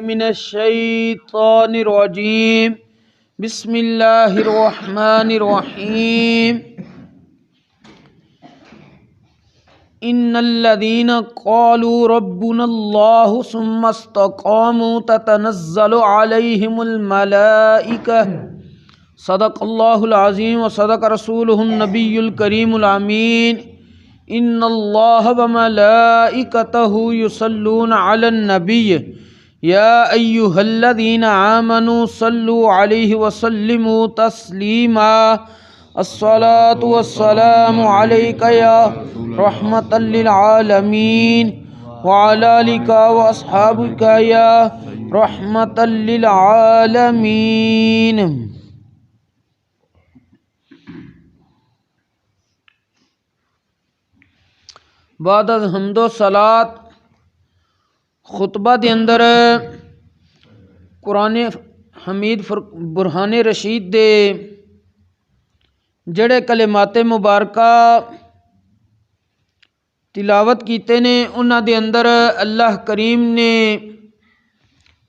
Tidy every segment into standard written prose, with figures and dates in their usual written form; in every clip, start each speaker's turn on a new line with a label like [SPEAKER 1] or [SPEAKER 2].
[SPEAKER 1] من الشیطان الرجیم بسم اللہ الرحمن الرحیم ان الذین قالوا ربنا اللہ ثم استقاموا تتنزل علیہم الملائکہ صدق اللہ العظیم وصدق رسولہ النبی الکریم الامین ان اللہ وملائکتہ یصلون علی النبی یا ایہا الذین آمنوا صلوا علیہ وسلموا تسلیما الصلاة والسلام علیک یا رحمۃ للعالمین وعلی آلک واصحابک یا رحمۃ للعالمین۔ بعد از حمد و صلات خطبہ دے اندر قرآن حمید برہان رشید دے جڑے کلمات مبارکہ تلاوت کیتے نے انہاں دے اندر اللہ کریم نے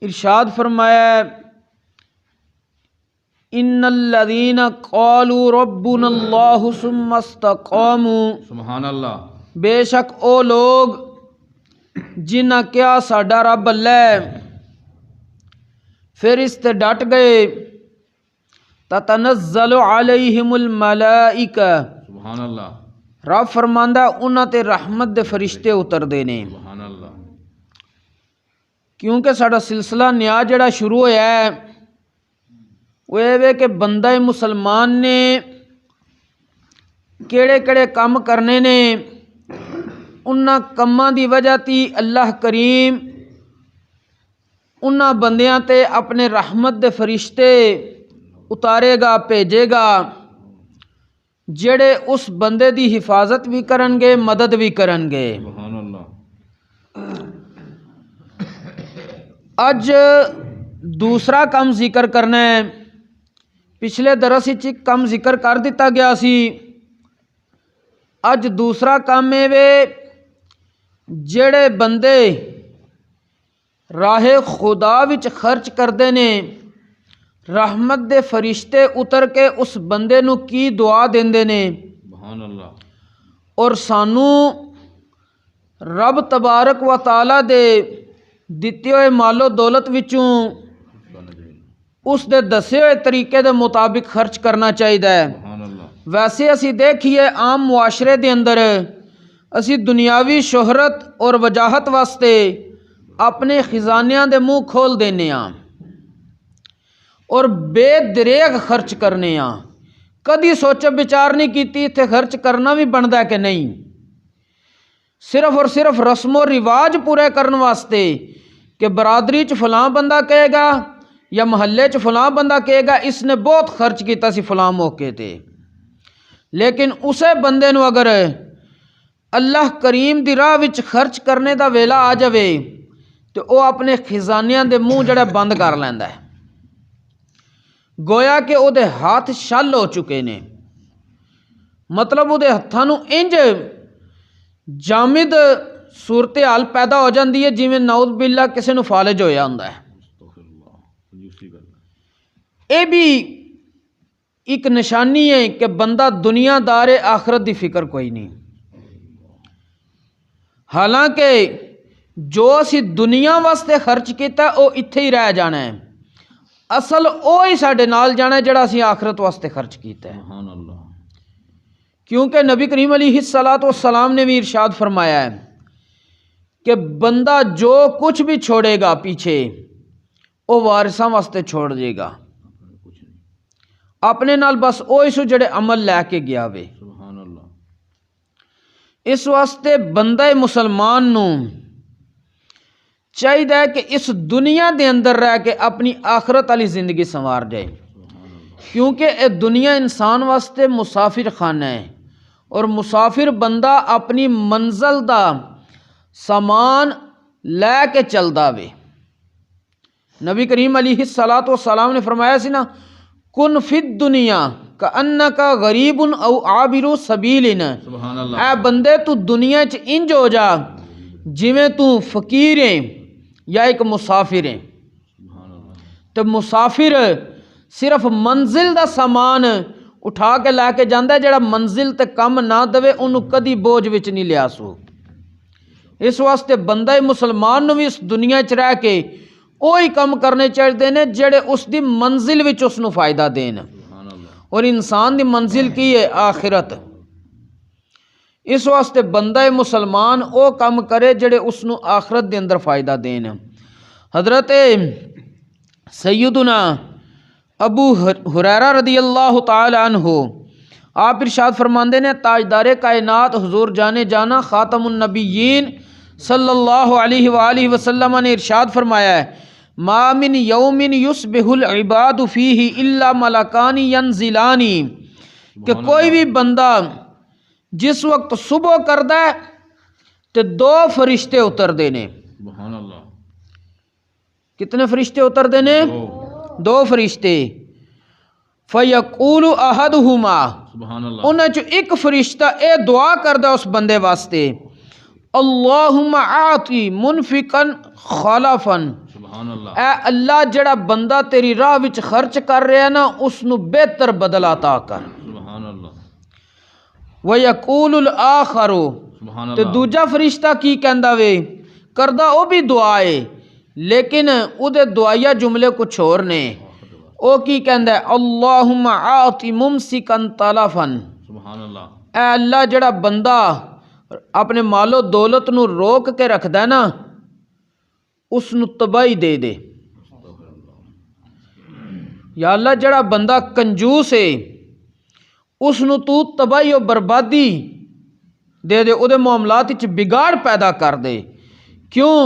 [SPEAKER 1] ارشاد فرمایا ہے ان الذین قالوا ربنا اللہ ثم استقاموا،
[SPEAKER 2] سبحان اللہ،
[SPEAKER 1] بے شک او لوگ جنہ کیا ساڈا رب اللہ ہے پھر اس تے ڈٹ گئے، تتنزل علیہم الملائکہ،
[SPEAKER 2] سبحان اللہ،
[SPEAKER 1] رب فرماندا انہاں تے رحمت دے فرشتے اتر دے نے۔
[SPEAKER 2] سبحان اللہ۔
[SPEAKER 1] کیونکہ ساڈا سلسلہ نیا جڑا شروع ہویا ہے وہ اے کہ بندہ مسلمان نے کیڑے کیڑے کام کرنے نے، انہاں کماں دی وجہ تی اللہ کریم انہاں بندیاں تے اپنے رحمت دے فرشتے اتارے گا، بھیجے گا، جڑے اس بندے دی حفاظت بھی کرن گے، مدد بھی کرن گے۔
[SPEAKER 2] سبحان اللہ۔
[SPEAKER 1] اج دوسرا کام ذکر کرنا ہے، پچھلے درس وچ ایک کام ذکر کر دیتا گیا سی، اج دوسرا کام ہے وے جڑے بندے راہ خدا وچ خرچ کردے نے، رحمت دے فرشتے اتر کے اس بندے نو کی دعا دیندے نے،
[SPEAKER 2] سبحان اللہ،
[SPEAKER 1] اور سانو رب تبارک و تعالی دے دتے ہوئے مال و دولت وچوں اس دے دسے ہوئے طریقے دے مطابق خرچ کرنا چاہیے۔
[SPEAKER 2] سبحان اللہ۔
[SPEAKER 1] ویسے اسی دیکھیے عام معاشرے دے اندر اسی دنیاوی شہرت اور وجاہت واسطے اپنے خزانیاں دے منہ کھول دینے ہاں اور بے دریغ خرچ کرنے ہاں، کدی سوچ بچار نہیں کیتی اتنے خرچ کرنا بھی بنتا ہے کہ نہیں، صرف اور صرف رسم و رواج پورے کرنے واسطے کہ برادری چ فلاں بندہ کہے گا یا محلے چ فلاں بندہ کہے گا اس نے بہت خرچ کیتا سی فلاں موقع تے، لیکن اسے بندے نو اگر اللہ کریم دی راہ وچ خرچ کرنے دا ویلا آ جاوے تو وہ اپنے خزانیاں دے منہ جڑا بند کر لیندا ہے، گویا کہ او دے ہاتھ شل ہو چکے نے، مطلب او دے ہتھاں نو انج جامد صورتحال پیدا ہو جاندی ہے جویں نعوذ باللہ کسے نو فالج ہویا ہوندا ہے۔ اے بھی ایک نشانی ہے کہ بندہ دنیا دار آخرت دی فکر کوئی نہیں، حالانکہ جو اسی دنیا واسطے خرچ کیتا او اتھے ہی رہ جانا ہے، اصل او ہی ساڈے نال جانا ہے جڑا اسی آخرت واسطے خرچ کیتا ہے۔
[SPEAKER 2] سبحان اللہ۔
[SPEAKER 1] کیونکہ نبی کریم علیہ الصلوۃ والسلام نے بھی ارشاد فرمایا ہے کہ بندہ جو کچھ بھی چھوڑے گا پیچھے وہ وارثاں واسطے چھوڑ دے گا، اپنے نال بس اوہی سو جڑے عمل لے کے گیا وے۔
[SPEAKER 2] سبحان اللہ۔
[SPEAKER 1] اس واسطے بندہ مسلمان نو چاہیے کہ اس دنیا دے اندر رہ کے اپنی آخرت والی زندگی سنوار جائے، کیونکہ اے دنیا انسان واسطے مسافر خانہ ہے اور مسافر بندہ اپنی منزل دا سامان لے کے چلدا وے۔ نبی کریم علیہ الصلوۃ والسلام نے فرمایا سی نا، کن فی الدنیا کأنک غریب او عابر سبیل،
[SPEAKER 2] سبحان اللہ۔
[SPEAKER 1] اے بندے تو دنیا چ انج ہو جا جویں تو فقیر ہے یا ایک مسافر ہے۔ تو مسافر صرف منزل دا سامان اٹھا کے لے کے جاندہ ہے، جڑا منزل تے کم نہ دوے انہوں کدی بوجھ وچ نہیں لیا سو۔ اس واسطے بندہ مسلمان نو بھی اس دنیا چ رہ کے وہی کم کرنے چاہیے نے جڑے اس دی منزل وچ اس نو فائدہ دین،
[SPEAKER 2] سبحان اللہ،
[SPEAKER 1] اور انسان دی منزل کی ہے آخرت۔ اس واسطے بندہ مسلمان او کم کرے جڑے اس نو آخرت دے اندر فائدہ دین۔ حضرت سیدنا ابو ہریرہ رضی اللہ تعالی عنہ آپ ارشاد فرماندے نے تاجدار کائنات حضور جانے جانا خاتم النبیین صلی اللہ علیہ وآلہ وسلم نے ارشاد فرمایا ہے ما من یوم یصبح العباد فیہ الا ملکان ینزلان، کہ کوئی بھی بندہ جس وقت صبح کردہ ہے تو دو فرشتے اتر دینے۔
[SPEAKER 2] سبحان اللہ،
[SPEAKER 1] کتنے فرشتے اتر دینے؟ دو فرشتے۔ فَيَقُولُ أَحَدُهُمَا،
[SPEAKER 2] سبحان اللہ،
[SPEAKER 1] انہیں جو ایک فرشتہ اے دعا کردہ اس بندے واسطے اللہم آتی منفقا خلفا،
[SPEAKER 2] سبحان اللہ،
[SPEAKER 1] اے اللہ جڑا بندہ تیری راہ وچ خرچ کر رہا ہے نا اس نو بہتر بدل عطا کر۔
[SPEAKER 2] سبحان اللہ،
[SPEAKER 1] وَيَقُولُ الْآخَرُ،
[SPEAKER 2] سبحان
[SPEAKER 1] تو
[SPEAKER 2] اللہ،
[SPEAKER 1] دوجا فرشتہ کی کہندا وے کردہ او بھی دعا ہے لیکن او دے دعائیا جملے کچھ اور نے، او کی کہندا ہے اللہم آتی ممسکا طلفا،
[SPEAKER 2] سبحان اللہ،
[SPEAKER 1] اے اللہ جڑا بندہ اپنے مال و دولت نو روک کے رکھدا ہے نا اس نو تباہی دے دے۔ یا اللہ جڑا بندہ کنجوس ہے اس نو تو تباہی و بربادی دے دے، او دے معاملات وچ بگاڑ پیدا کر دے۔ کیوں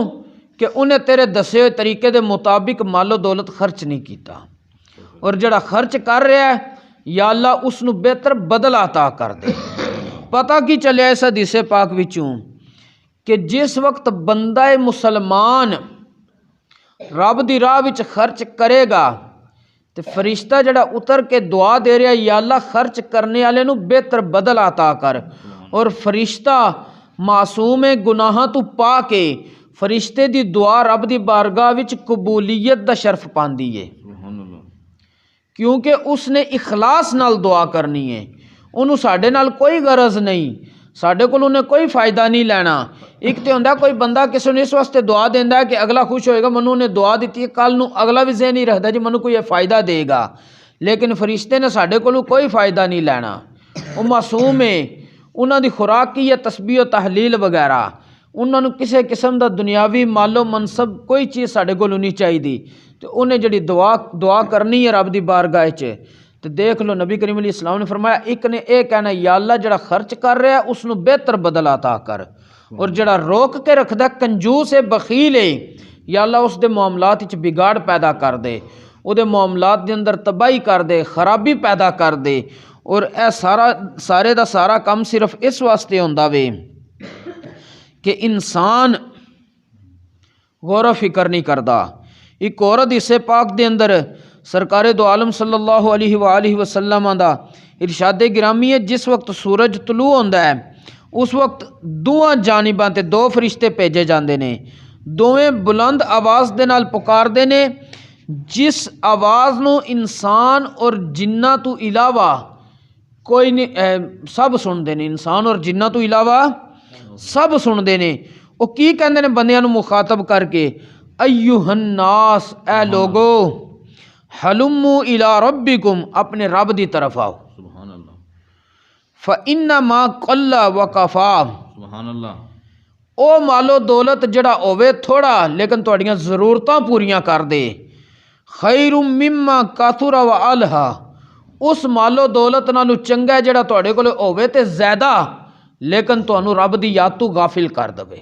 [SPEAKER 1] کہ انہیں تیرے دسے ہوئے طریقے دے مطابق مال و دولت خرچ نہیں کیتا، اور جڑا خرچ کر رہا ہے یا اللہ اس نو بہتر بدل عطا کر دے۔ پتہ کی چلے اس حدیث پاک وچوں کہ جس وقت بندہ مسلمان رب دی راہ وچ خرچ کرے گا تو فرشتہ جڑا اتر کے دعا دے رہا ہے یا اللہ خرچ کرنے والے نو بہتر بدل عطا کر، اور فرشتہ معصوم گناہاں تو پا کے فرشتے دی دعا رب دی بارگاہ وچ قبولیت دا شرف پاندی ہے،
[SPEAKER 2] سبحان اللہ،
[SPEAKER 1] کیونکہ اس نے اخلاص نال دعا کرنی ہے، انہوں ساڈے نال کوئی غرض نہیں، ساڈے کول انہیں کوئی فائدہ نہیں لینا۔ ایک تے ہوندا کوئی بندہ کسی نے اس واسطے دعا دیندا ہے کہ اگلا خوش ہوئے گا، منوں نے دعا دیتی ہے کل نو اگلا بھی ذہن نہیں رکھدا جی منوں کوئی فائدہ دے گا، لیکن فرشتے نے ساڈے کولوں کوئی فائدہ نہیں لینا، وہ معصوم ہے، انہاں دی خوراک کی ہے تسبیح و تحلیل وغیرہ، انہاں نو کسی قسم دا دنیاوی مال و منصب کوئی چیز ساڈے کولوں نہیں چاہیے، تو انہیں جڑی دعا کرنی ہے رب دی بارگاہ وچ، تو دیکھ لو نبی کریم علیہ السلام نے فرمایا ایک نے اے کہنا یا اللہ جڑا خرچ کر رہا ہے اس نو بہتر بدل عطا کر، اور جڑا روک کے رکھدا ہے کنجوس ہے بخیل ہے یا اللہ اس دے معاملات وچ بگاڑ پیدا کر دے، او دے معاملات دے اندر تباہی کر دے، خرابی پیدا کر دے، اور اے سارے دا سارا کم صرف اس واسطے ہوندا وے کہ انسان غور و فکر نہیں کردا۔ ایک اور حدیث پاک دے اندر سرکار دو عالم صلی اللہ علیہ وآلہ وسلم دا ارشاد گرامی ہے جس وقت سورج طلوع ہوندا ہے اس وقت دوواں جانباں تے دو فرشتے بھیجے جاندے نے، دوویں بلند آواز دے نال پکاردے نے، جس آواز نو انسان اور جنہ تو علاوہ کوئی نہیں سب سن دے نے، انسان اور جنہ تو علاوہ سب سن دے نے۔ وہ کی کہندے نے بندیاں نو مخاطب کر کے ایھا الناس، اے لوگو حلموا الی ربکم، اپنے رب دی طرف آؤ،
[SPEAKER 2] سبحان اللہ،
[SPEAKER 1] فإنما قل وکفا،
[SPEAKER 2] سبحان اللہ،
[SPEAKER 1] او مالو دولت جڑا ہوے تھوڑا لیکن تہاڈیاں ضرورتاں پوریاں کر دے، خیر مما کثر والہا، اس مالو دولت نالو چنگا ہے جڑا تہاڈے کول ہوے تے زیادہ لیکن تہانوں رب دی یاد تو غافل کر دے۔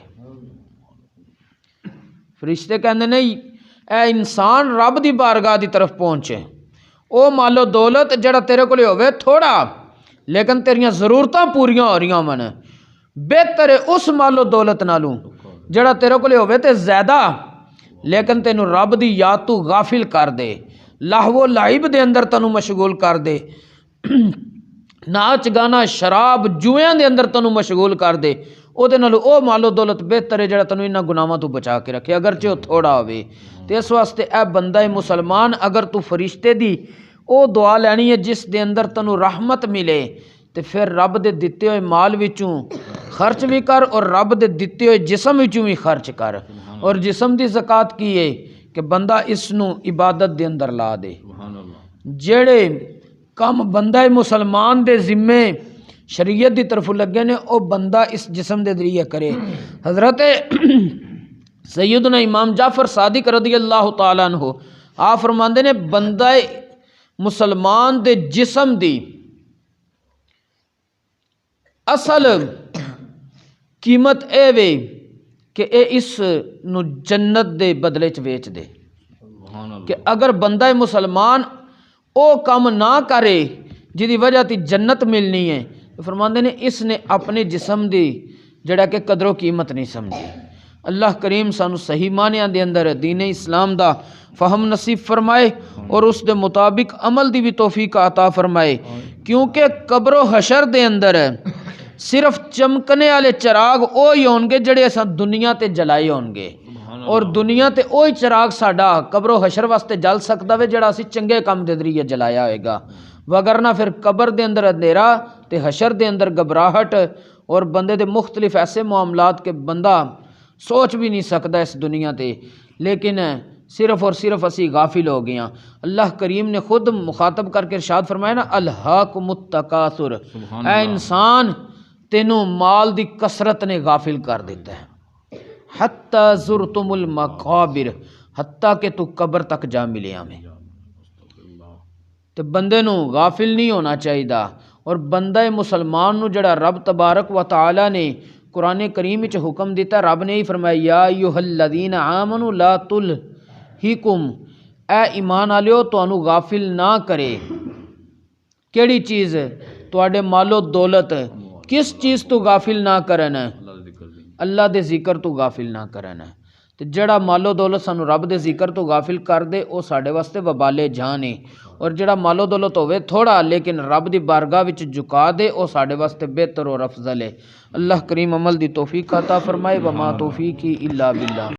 [SPEAKER 1] فرشتے کہندے نہیں اے انسان رب دی بارگاہ دی طرف پہنچے، او مالو دولت جڑا تیرے کول ہوے تھوڑا لیکن تیریاں ضرورتاں پوریاں ہو رہیاں من، بہتر ہے اس مالو دولت نالوں جڑا تیرے کول ہوے تے زیادہ لیکن تینوں رب دی یاد تو غافل کر دے، لہو و لعب دے اندر تینوں مشغول کر دے، ناچ گانا شراب جویاں دے اندر تینوں مشغول کر دے، او دے نال او مال و دولت بہتر ہے جڑا تینوں انہاں گناہاں تو بچا کے رکھے اگرچہ وہ تھوڑا ہوے۔ تے اس واسطے اے بندہ مسلمان اگر تو فرشتے دی او دعا لینی ہے جس دے اندر تنو رحمت ملے تے پھر رب دے دتے ہوئے مال وچوں خرچ بھی کر اور رب دے دتے ہوئے جسم وچوں بھی خرچ کر. اور جسم دی زکوٰۃ کی ہے کہ بندہ اس نو عبادت دے اندر لا دے.
[SPEAKER 2] سبحان اللہ.
[SPEAKER 1] جڑے کم بندہ مسلمان دے ذمے شریعت دی طرف لگے نے او بندہ اس جسم دے ذریعے کرے. حضرت سیدنا امام جعفر صادق رضی اللہ تعالیٰ عنہ آپ فرماندے نے بندہ مسلمان دے جسم دی اصل قیمت اے وے کہ اے اس نو جنت دے بدلے چ ویچ دے.
[SPEAKER 2] سبحان اللہ.
[SPEAKER 1] کہ اگر بندہ مسلمان او کم نہ کرے جدی وجہ تی جنت ملنی ہے تو فرماندے نے اس نے اپنے جسم دی جڑا کہ قدر و قیمت نہیں سمجھی. اللہ کریم سانو صحیح معنیاں دے اندر دین اسلام دا فہم نصیب فرمائے اور اس دے مطابق عمل دی بھی توفیق عطا فرمائے. کیونکہ قبر و حشر دے اندر صرف چمکنے والے چراغ اوہی ہون گے جڑے اساں دنیا تے جلائے ہون گے اور دنیا تے اوہی چراغ ساڈا قبر و حشر واسطے جل سکدا وے جڑا اسی چنگے کام دے ذریعے جلایا ہوئے گا. وگرنہ پھر قبر دے اندر اندھیرا تے حشر دے اندر گھبراہٹ اور بندے دے مختلف ایسے معاملات کے بندہ سوچ بھی نہیں سکتا اس دنیا تے. لیکن صرف اور صرف اسی غافل ہو گئے ہیں. اللہ کریم نے خود مخاطب کر کے ارشاد فرمایا نا الہاکم التکاثر، اے انسان تینوں مال دی کثرت نے غافل کر دیتا ہے. حتی زرتم المقابر، حتیٰ کہ تو قبر تک جا ملے ہمیں. تے بندے نو غافل نہیں ہونا چاہیے. اور بندہ مسلمان نو جڑا رب تبارک و تعالی نے قرآن کریم وچ حکم دیتا، رب نے ہی فرمایا یا ایھا الذین آمنوا لا تلہکم، اے ایمان والو تانوں غافل نہ کرے. کیڑی چیز؟ تواڈے مال و دولت. کس چیز تو غافل نہ کرن؟ اللہ دے ذکر تو غافل نہ کرن. تے جڑا مال و دولت سانو رب دے ذکر تو غافل کر دے او ساڈے واسطے وبال جان ہے. اور جڑا مال و دولت ہوے تھوڑا لیکن رب دی بارگاہ وچ جھکا دے او ساڈے واسطے بہتر اور افضل ہے. اللہ کریم عمل دی توفیق عطا فرمائے. وما توفیقی الا باللہ.